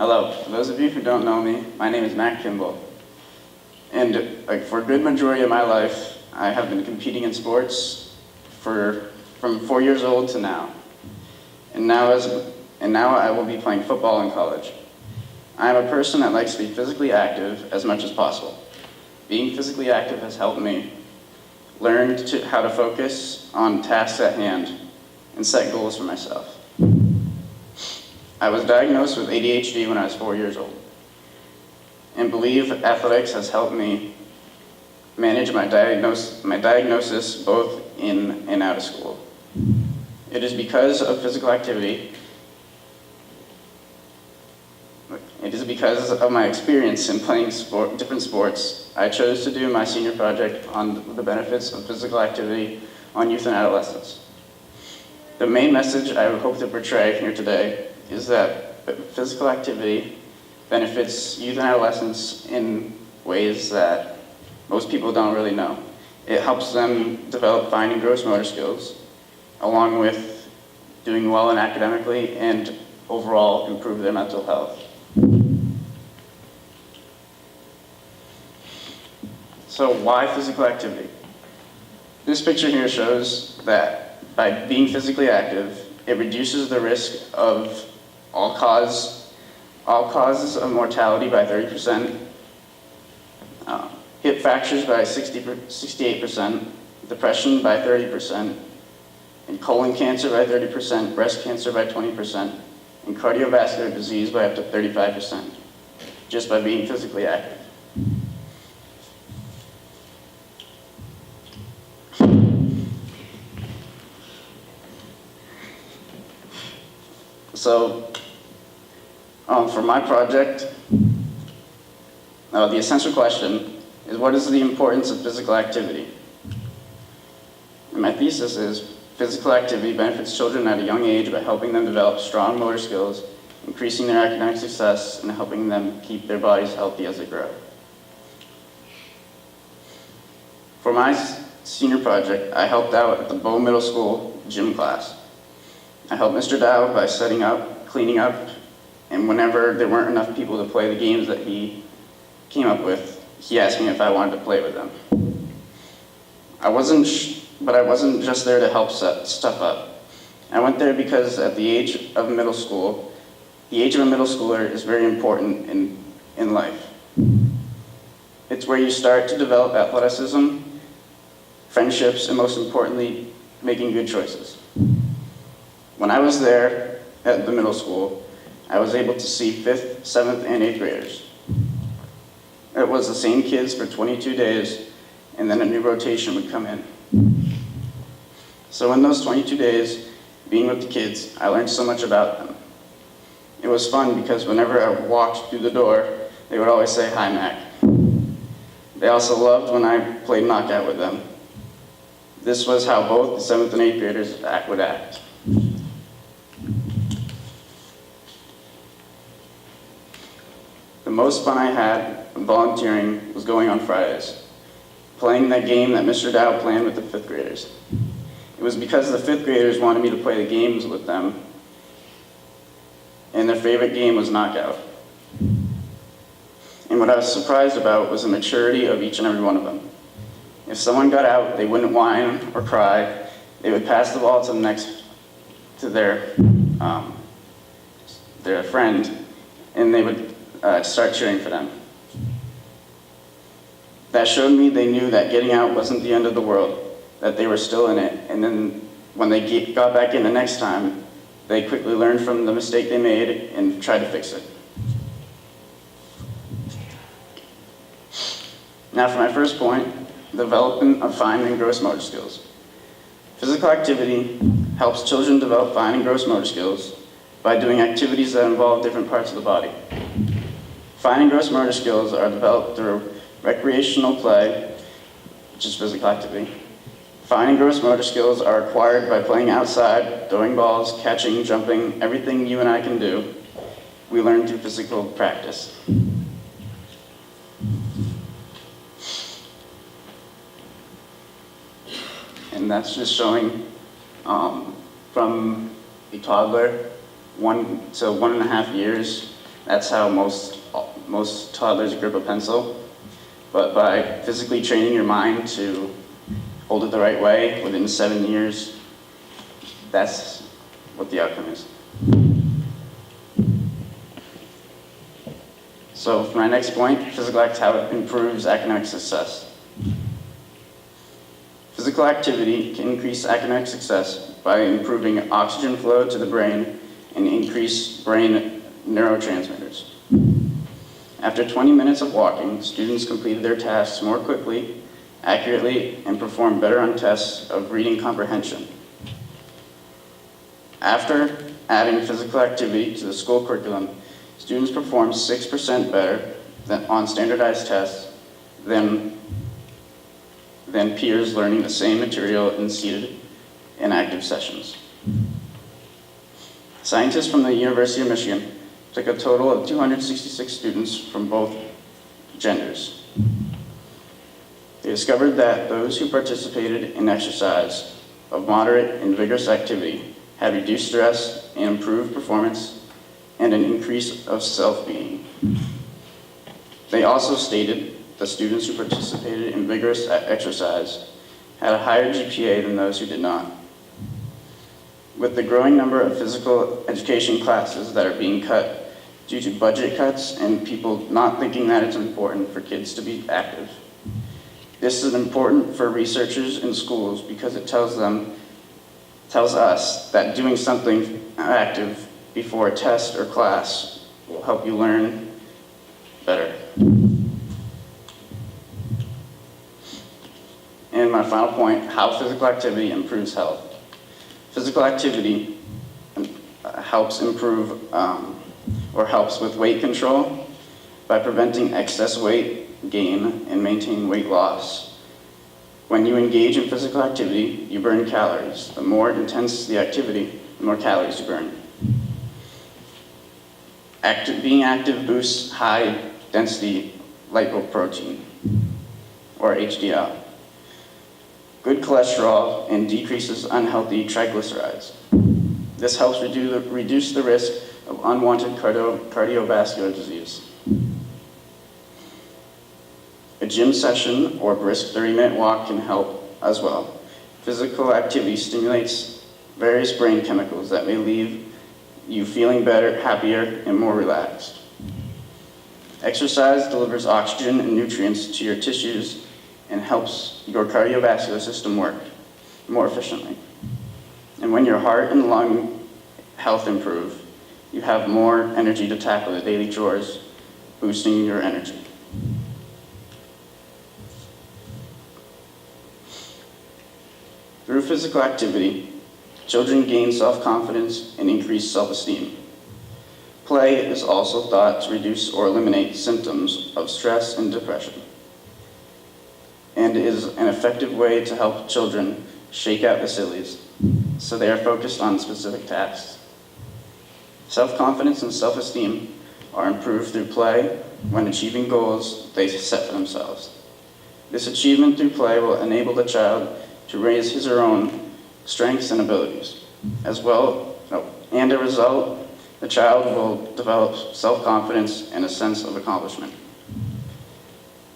Hello. For those of you who don't know me, my name is Kimball. And for a good majority of my life, I have been competing in sports from 4 years old to now. And now I will be playing football in college. I am a person that likes to be physically active as much as possible. Being physically active has helped me learn how to focus on tasks at hand and set goals for myself. I was diagnosed with ADHD when I was 4 years old, and believe athletics has helped me manage my diagnosis both in and out of school. It is because of physical activity. It is because of my experience in playing different sports. I chose to do my senior project on the benefits of physical activity on youth and adolescents. The main message I hope to portray here today is that physical activity benefits youth and adolescents in ways that most people don't really know. It helps them develop fine and gross motor skills, along with doing well academically and overall improve their mental health. So why physical activity? This picture here shows that by being physically active, it reduces the risk of all causes of mortality by 30%, hip fractures by 68%, depression by 30%, and colon cancer by 30%, breast cancer by 20%, and cardiovascular disease by up to 35%, just by being physically active. So, for my project, the essential question is, what is the importance of physical activity? And my thesis is, physical activity benefits children at a young age by helping them develop strong motor skills, increasing their academic success, and helping them keep their bodies healthy as they grow. For my senior project, I helped out at the Bow Middle School gym class. I helped Mr. Dow by setting up, cleaning up, and whenever there weren't enough people to play the games that he came up with, he asked me if I wanted to play with them. But I wasn't just there to help set stuff up. I went there because at the age of middle school, the age of a middle schooler is very important in life. It's where you start to develop athleticism, friendships, and most importantly, making good choices. When I was there at the middle school, I was able to see 5th, 7th, and 8th graders. It was the same kids for 22 days, and then a new rotation would come in. So in those 22 days, being with the kids, I learned so much about them. It was fun because whenever I walked through the door, they would always say, "Hi, Mac." They also loved when I played knockout with them. This was how both the 7th and 8th graders would act. The most fun I had volunteering was going on Fridays, playing that game that Mr. Dow planned with the 5th graders. It was because the 5th graders wanted me to play the games with them, and their favorite game was knockout. And what I was surprised about was the maturity of each and every one of them. If someone got out, they wouldn't whine or cry. They would pass the ball to their friend, and they would start cheering for them. That showed me they knew that getting out wasn't the end of the world, that they were still in it, and then when they got back in the next time, they quickly learned from the mistake they made and tried to fix it. Now for my first point, development of fine and gross motor skills. Physical activity helps children develop fine and gross motor skills by doing activities that involve different parts of the body. Fine and gross motor skills are developed through recreational play, which is physical activity. Fine and gross motor skills are acquired by playing outside, throwing balls, catching, jumping, everything you and I can do. We learn through physical practice. And that's just showing from a toddler, 1 to 1.5 years, That's how most toddlers grip a pencil. But by physically training your mind to hold it the right way within 7 years, that's what the outcome is. So for my next point, physical activity improves academic success. Physical activity can increase academic success by improving oxygen flow to the brain and increase brain neurotransmitters. After 20 minutes of walking, students completed their tasks more quickly, accurately, and performed better on tests of reading comprehension. After adding physical activity to the school curriculum, students performed 6% better on standardized tests than peers learning the same material in seated and active sessions. Scientists from the University of Michigan took a total of 266 students from both genders. They discovered that those who participated in exercise of moderate and vigorous activity had reduced stress and improved performance and an increase of self-being. They also stated the students who participated in vigorous exercise had a higher GPA than those who did not. With the growing number of physical education classes that are being cut due to budget cuts and people not thinking that it's important for kids to be active, this is important for researchers in schools because it tells us that doing something active before a test or class will help you learn better. And my final point, how physical activity improves health. Physical activity helps improve or helps with weight control by preventing excess weight gain and maintaining weight loss. When you engage in physical activity, you burn calories. The more intense the activity, the more calories you burn. Being active boosts high-density lipoprotein, or HDL, good cholesterol, and decreases unhealthy triglycerides. This helps reduce the risk of unwanted cardiovascular disease. A gym session or brisk 30-minute walk can help as well. Physical activity stimulates various brain chemicals that may leave you feeling better, happier, and more relaxed. Exercise delivers oxygen and nutrients to your tissues and helps your cardiovascular system work more efficiently. And when your heart and lung health improve, you have more energy to tackle the daily chores, boosting your energy. Through physical activity, children gain self-confidence and increase self-esteem. Play is also thought to reduce or eliminate symptoms of stress and depression, and is an effective way to help children shake out the sillies, so they are focused on specific tasks. Self-confidence and self-esteem are improved through play when achieving goals they set for themselves. This achievement through play will enable the child to raise his or her own strengths and abilities. As a result, the child will develop self-confidence and a sense of accomplishment.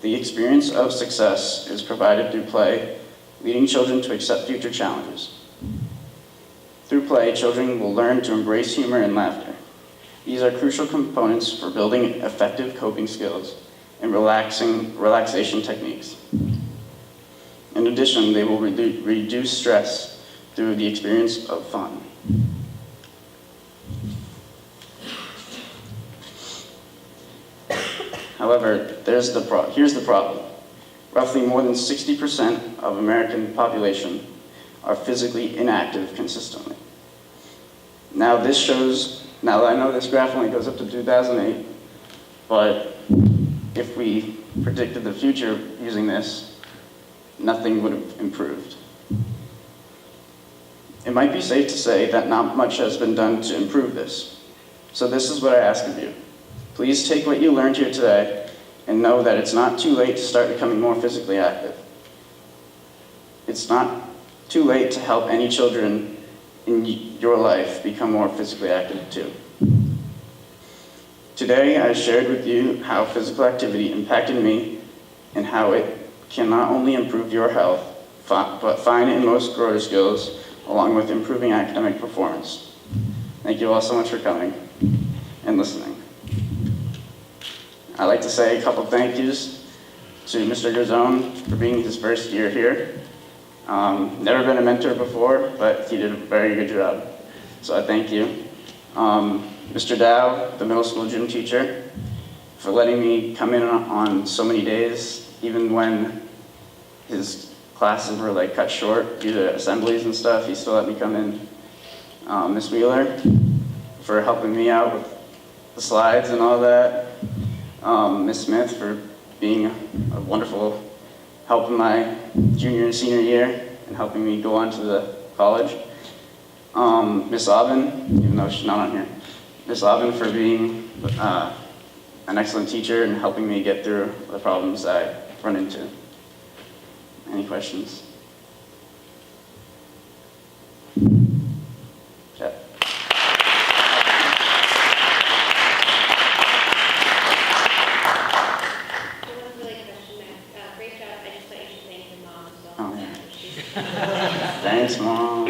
The experience of success is provided through play, leading children to accept future challenges. Through play, children will learn to embrace humor and laughter. These are crucial components for building effective coping skills and relaxation techniques. In addition, they will reduce stress through the experience of fun. However, here's the problem. Roughly more than 60% of American population are physically inactive consistently. Now that I know this graph only goes up to 2008, but if we predicted the future using this, nothing would have improved. It might be safe to say that not much has been done to improve this. So this is what I ask of you. Please take what you learned here today and know that it's not too late to start becoming more physically active. It's not too late to help any children in your life become more physically active too. Today, I shared with you how physical activity impacted me and how it can not only improve your health, but fine and most motor skills, along with improving academic performance. Thank you all so much for coming and listening. I'd like to say a couple thank yous to Mr. Garzone for being his first year here. Never been a mentor before, but he did a very good job, so I thank you. Mr. Dow, the middle school gym teacher, for letting me come in on so many days, even when his classes were like cut short due to assemblies and stuff, he still let me come in. Miss Wheeler, for helping me out with the slides and all that. Miss Smith, for being a wonderful help in my junior and senior year and helping me go on to the college. Miss Aubin, even though she's not on here. Miss Aubin for being an excellent teacher and helping me get through the problems I run into. Any questions? Chat. Great job. I just thought you should thank your mom. So Oh, yeah. Thanks, Mom.